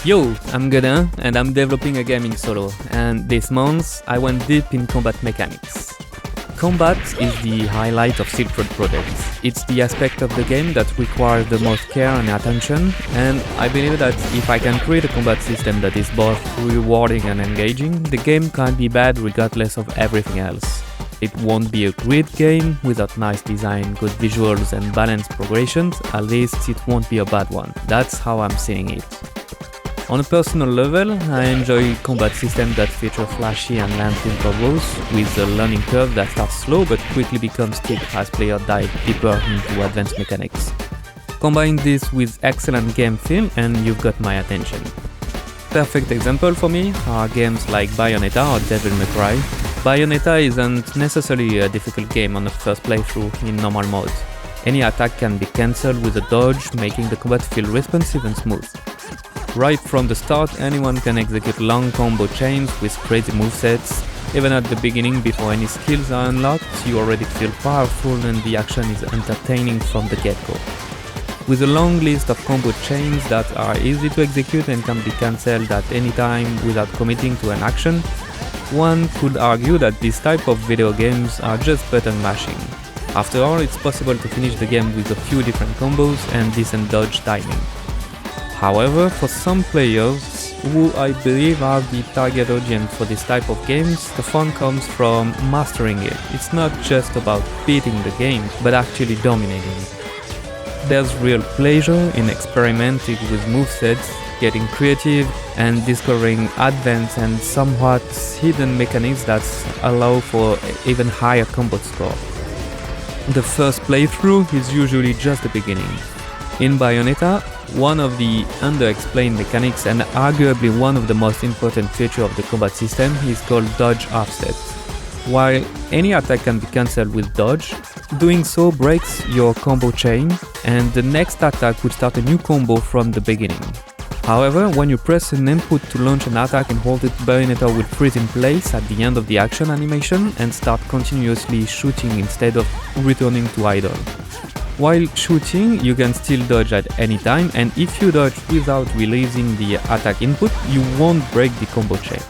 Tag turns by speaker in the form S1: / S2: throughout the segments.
S1: Yo, I'm Godin and I'm developing a game in solo, and this month I went deep in combat mechanics. Combat is the highlight of Silk Road projects. It's the aspect of the game that requires the most care and attention, and I believe that if I can create a combat system that is both rewarding and engaging, the game can't be bad regardless of everything else. It won't be a great game without nice design, good visuals and balanced progressions, at least it won't be a bad one. That's how I'm seeing it. On a personal level, I enjoy combat systems that feature flashy and lengthy combos, with a learning curve that starts slow but quickly becomes steep as players dive deeper into advanced mechanics. Combine this with excellent game feel and you've got my attention. Perfect example for me are games like Bayonetta or Devil May Cry. Bayonetta isn't necessarily a difficult game on the first playthrough in normal mode. Any attack can be cancelled with a dodge, making the combat feel responsive and smooth. Right from the start, anyone can execute long combo chains with crazy movesets. Even at the beginning, before any skills are unlocked, you already feel powerful and the action is entertaining from the get-go. With a long list of combo chains that are easy to execute and can be cancelled at any time without committing to an action, one could argue that this type of video games are just button mashing. After all, it's possible to finish the game with a few different combos and decent dodge timing. However, for some players, who I believe are the target audience for this type of games, the fun comes from mastering it. It's not just about beating the game, but actually dominating it. There's real pleasure in experimenting with movesets, getting creative, and discovering advanced and somewhat hidden mechanics that allow for even higher combo score. The first playthrough is usually just the beginning. In Bayonetta, one of the underexplained mechanics and arguably one of the most important features of the combat system is called dodge offset. While any attack can be cancelled with dodge, doing so breaks your combo chain and the next attack would start a new combo from the beginning. However, when you press an input to launch an attack and hold it, Bayonetta will freeze in place at the end of the action animation and start continuously shooting instead of returning to idle. While shooting, you can still dodge at any time, and if you dodge without releasing the attack input, you won't break the combo chain.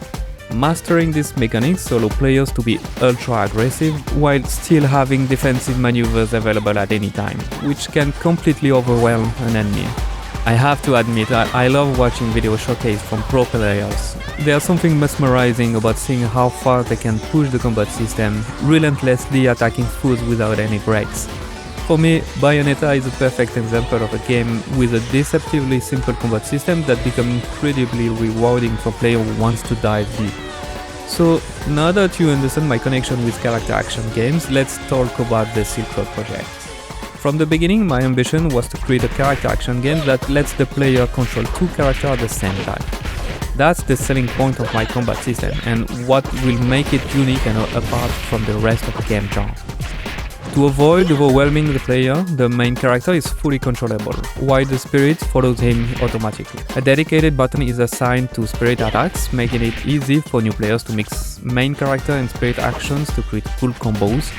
S1: Mastering this mechanics allows players to be ultra aggressive while still having defensive maneuvers available at any time, which can completely overwhelm an enemy. I have to admit, I love watching video showcase from pro players. There's something mesmerizing about seeing how far they can push the combat system, relentlessly attacking foes without any breaks. For me, Bayonetta is a perfect example of a game with a deceptively simple combat system that becomes incredibly rewarding for players who wants to dive deep. So, now that you understand my connection with character action games, let's talk about the Silk Road project. From the beginning, my ambition was to create a character action game that lets the player control two characters at the same time. That's the selling point of my combat system and what will make it unique and apart from the rest of the game genre. To avoid overwhelming the player, the main character is fully controllable, while the spirit follows him automatically. A dedicated button is assigned to spirit attacks, making it easy for new players to mix main character and spirit actions to create cool combos.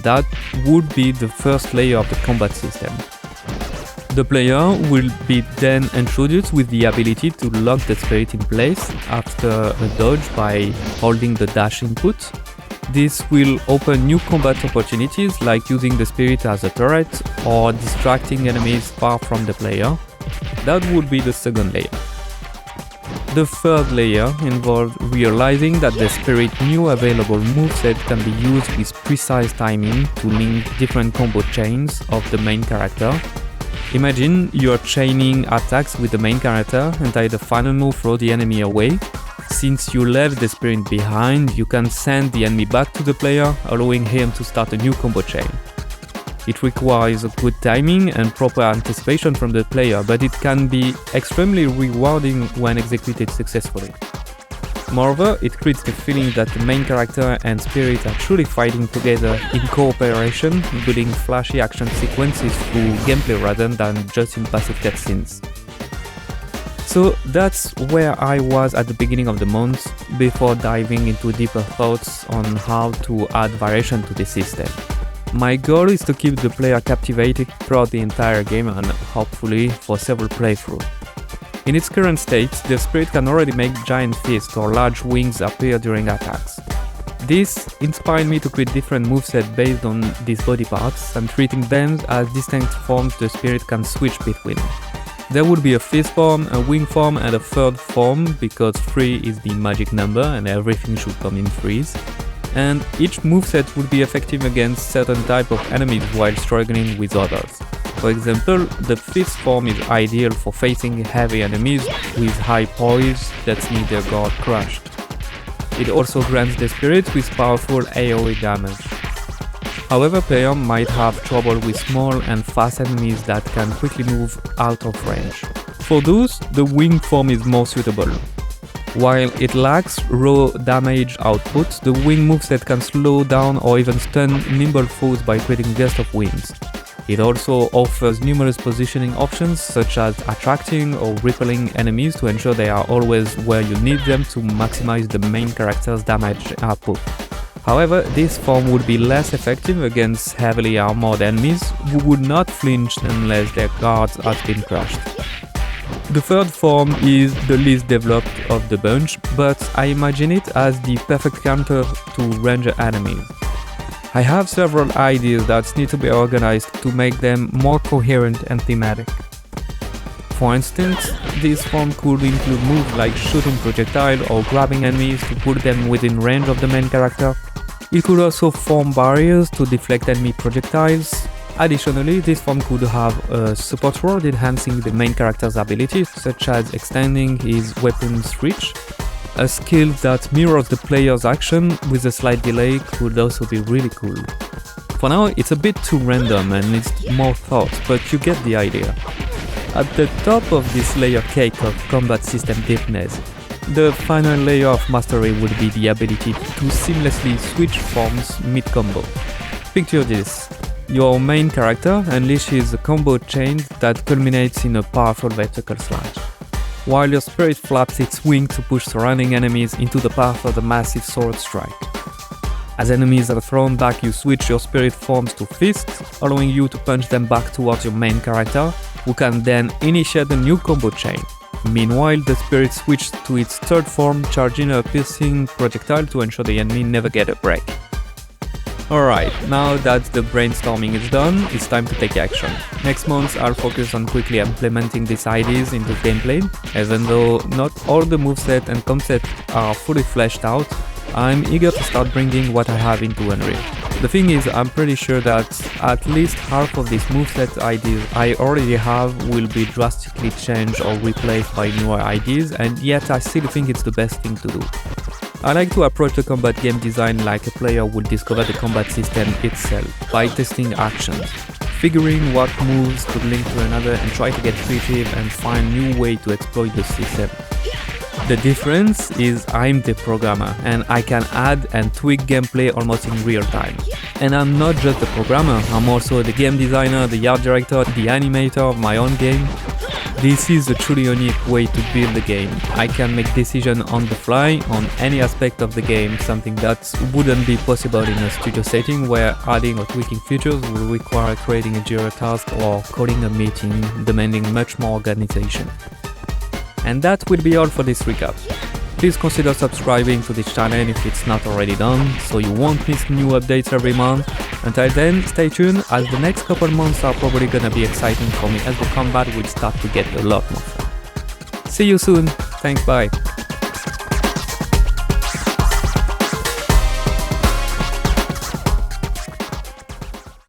S1: That would be the first layer of the combat system. The player will be then introduced with the ability to lock the spirit in place after a dodge by holding the dash input. This will open new combat opportunities like using the spirit as a turret or distracting enemies far from the player. That would be the second layer. The third layer involves realizing that the spirit's new available moveset can be used with precise timing to link different combo chains of the main character. Imagine you're chaining attacks with the main character and the final move throw the enemy away. Since you left the spirit behind, you can send the enemy back to the player, allowing him to start a new combo chain. It requires good timing and proper anticipation from the player, but it can be extremely rewarding when executed successfully. Moreover, it creates the feeling that the main character and spirit are truly fighting together in cooperation, building flashy action sequences through gameplay rather than just in passive cutscenes. So that's where I was at the beginning of the month, before diving into deeper thoughts on how to add variation to the system. My goal is to keep the player captivated throughout the entire game and hopefully for several playthroughs. In its current state, the spirit can already make giant fists or large wings appear during attacks. This inspired me to create different movesets based on these body parts and treating them as distinct forms the spirit can switch between. There would be a fist form, a wing form and a third form because 3 is the magic number and everything should come in threes. And each moveset would be effective against certain type of enemies while struggling with others. For example, the fist form is ideal for facing heavy enemies with high poise that need their guard crushed. It also grants the spirit with powerful AoE damage. However, players might have trouble with small and fast enemies that can quickly move out of range. For those, the wing form is more suitable. While it lacks raw damage output, the wing moveset can slow down or even stun nimble foes by creating gusts of winds. It also offers numerous positioning options such as attracting or repelling enemies to ensure they are always where you need them to maximize the main character's damage output. However, this form would be less effective against heavily armored enemies who would not flinch unless their guards have been crushed. The third form is the least developed of the bunch, but I imagine it as the perfect counter to ranger enemies. I have several ideas that need to be organized to make them more coherent and thematic. For instance, this form could include moves like shooting projectiles or grabbing enemies to put them within range of the main character. It could also form barriers to deflect enemy projectiles. Additionally, this form could have a support role enhancing the main character's abilities, such as extending his weapon's reach. A skill that mirrors the player's action with a slight delay could also be really cool. For now, it's a bit too random and needs more thought, but you get the idea. At the top of this layer cake of combat system deepness, the final layer of mastery would be the ability to seamlessly switch forms mid-combo. Picture this. Your main character unleashes a combo chain that culminates in a powerful vertical slash, while your spirit flaps its wing to push surrounding enemies into the path of the massive sword strike. As enemies are thrown back, you switch your spirit forms to fists, allowing you to punch them back towards your main character, who can then initiate a new combo chain. Meanwhile, the spirit switches to its third form, charging a piercing projectile to ensure the enemy never get a break. Alright, now that the brainstorming is done, it's time to take action. Next month I'll focus on quickly implementing these ideas into gameplay. Even though not all the moveset and concepts are fully fleshed out, I'm eager to start bringing what I have into Unreal. The thing is, I'm pretty sure that at least half of these moveset ideas I already have will be drastically changed or replaced by newer ideas, and yet I still think it's the best thing to do. I like to approach the combat game design like a player would discover the combat system itself, by testing actions, figuring what moves could link to another and try to get creative and find new way to exploit the system. The difference is I'm the programmer and I can add and tweak gameplay almost in real time. And I'm not just the programmer, I'm also the game designer, the art director, the animator of my own game. This is a truly unique way to build the game. I can make decisions on the fly on any aspect of the game, something that wouldn't be possible in a studio setting where adding or tweaking features will require creating a Jira task or calling a meeting, demanding much more organization. And that will be all for this recap. Please consider subscribing to this channel if it's not already done, so you won't miss new updates every month. Until then, stay tuned, as the next couple months are probably gonna be exciting for me as the combat will start to get a lot more fun. See you soon, thanks, bye.